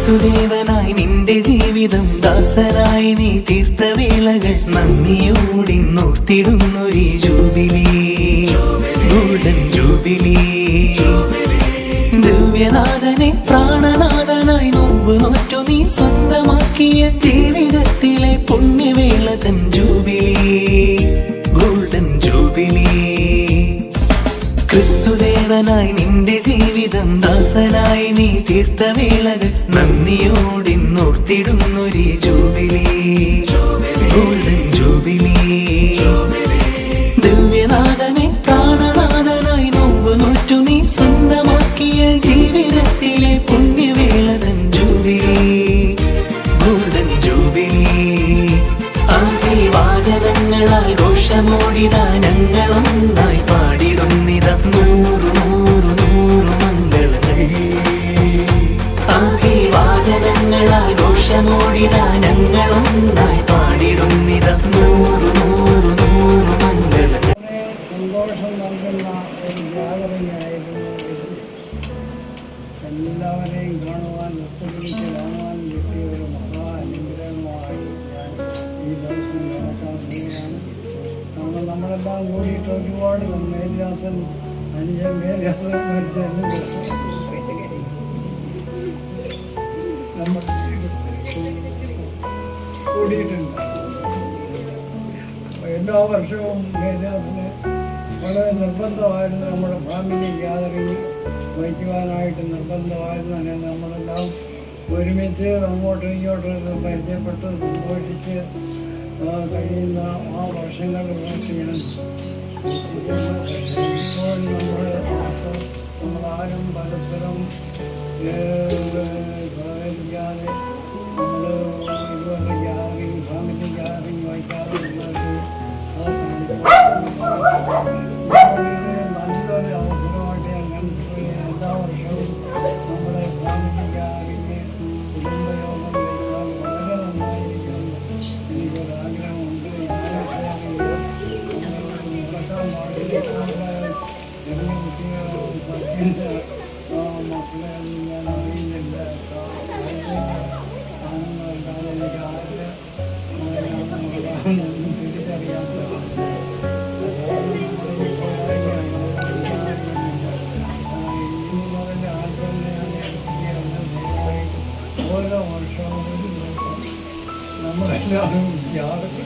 ക്രിസ്തുദേവനായി നിന്റെ ജീവിതം ദാസനായി നീ തീർത്ത വേളകൾ നന്ദിയോടി നോർത്തിടുന്നൊരു ജൂബിലി, ഗോൾഡൻ ജൂബിലി. ദിവ്യനാഥനെ പ്രാണനാഥനായി നോമ്പ് നോറ്റു നീ സ്വന്തമാക്കിയ ജീവിതത്തിലെ പുണ്യവേള തൻ ജൂബിലി, ഗോൾഡൻ ജൂബിലി. ക്രിസ്തുദേവനായി നിന്റെ ജീവിതം ദാസനായി നീ തീർത്ത വേളകൾ നന്ദിയോടി നോർത്തിടുന്നൊരു ജൂബിലി, ഗോൾഡൻ ജൂബിലി. ദിവ്യനാഥനെ പ്രാണനാഥനായി നോമ്പ് നോറ്റു നീ സ്വന്തമാക്കിയ ജീവിതത്തിലെ പുണ്യവേള തൻ ജൂബിലി, ഗോൾഡൻ ജൂബിലി. വാചനങ്ങളാൽ ഘോഷമോടിതാ ഞങ്ങളൊന്നായി പാടിടുന്നിത നൂറു നൂറു നൂറു മംഗളങ്ങൾ. വാചനങ്ങളാൽ ഘോഷമോടിതാ ഞങ്ങളൊന്നായി പാടിടുന്നിത നൂറു നൂറു നൂറു മംഗളങ്ങൾ. സന്തോഷം നൽകുന്ന ഒരു ജാഗരയായിരുന്നു ഇത്. എല്ലാവരെയും കാണുവാൻ ഒത്തുപിടിച്ച് കാണുവാൻ കിട്ടിയ ഒരു മഹാ അനുഗ്രഹമായി ഞാൻ ഈ ദിവസം നടക്കാൻ പോവുകയാണ്. കാരണം നമ്മളെല്ലാം കൂടിയിട്ട് ഒരുപാട് മേൽവ്യാസൻ മേൽവ്യാസൻ നമ്മൾ കൂടിയിട്ടുണ്ട്. എല്ലാ വർഷവും മേൽവ്യാസന് വളരെ നിർബന്ധമായിരുന്നു നമ്മുടെ ഫാമിലി ഗ്യാതറിങ് വഹിക്കുവാനായിട്ട് നിർബന്ധമായിരുന്നു. അങ്ങനെ നമ്മളെല്ലാം ഒരുമിച്ച് അങ്ങോട്ടും ഇങ്ങോട്ടും പരിചയപ്പെട്ട് സന്തോഷിച്ച് കഴിയുന്ന ആ വർഷങ്ങൾ നോക്കിയാണ്. ഇപ്പോൾ നമ്മളാരും പരസ്പരം സഹകരിക്കാതെ നമ്മൾ ഇതുപോലെ ഗ്യാതറിങ് ഫാമിലി ഗ്യാതറിങ് വഹിക്കാതെ നല്ലൊരു അവസരമായിട്ട് ഞാൻ മനസ്സിലാക്കി. എല്ലാ വർഷവും നമ്മുടെ ഫാമിലി ഗ്യാതറിങ് കുടുംബയോഗം വെച്ചാൽ വളരെ നന്നായിരിക്കുമെന്ന് എനിക്കൊരാഗ്രഹമുണ്ട്. നടക്കാൻ ചെറിയ കുട്ടികളും സത്യൻ്റെ മക്കളെ ഞാൻ അറിയുന്നില്ല. കാണുന്നതല്ലാതെ എനിക്ക് ആരുടെ തിരിച്ചറിയാൻ പറ്റും. ഓരോ വർഷവും ഒരു ദിവസം നമ്മളെല്ലാവരും യാതൊക്കെ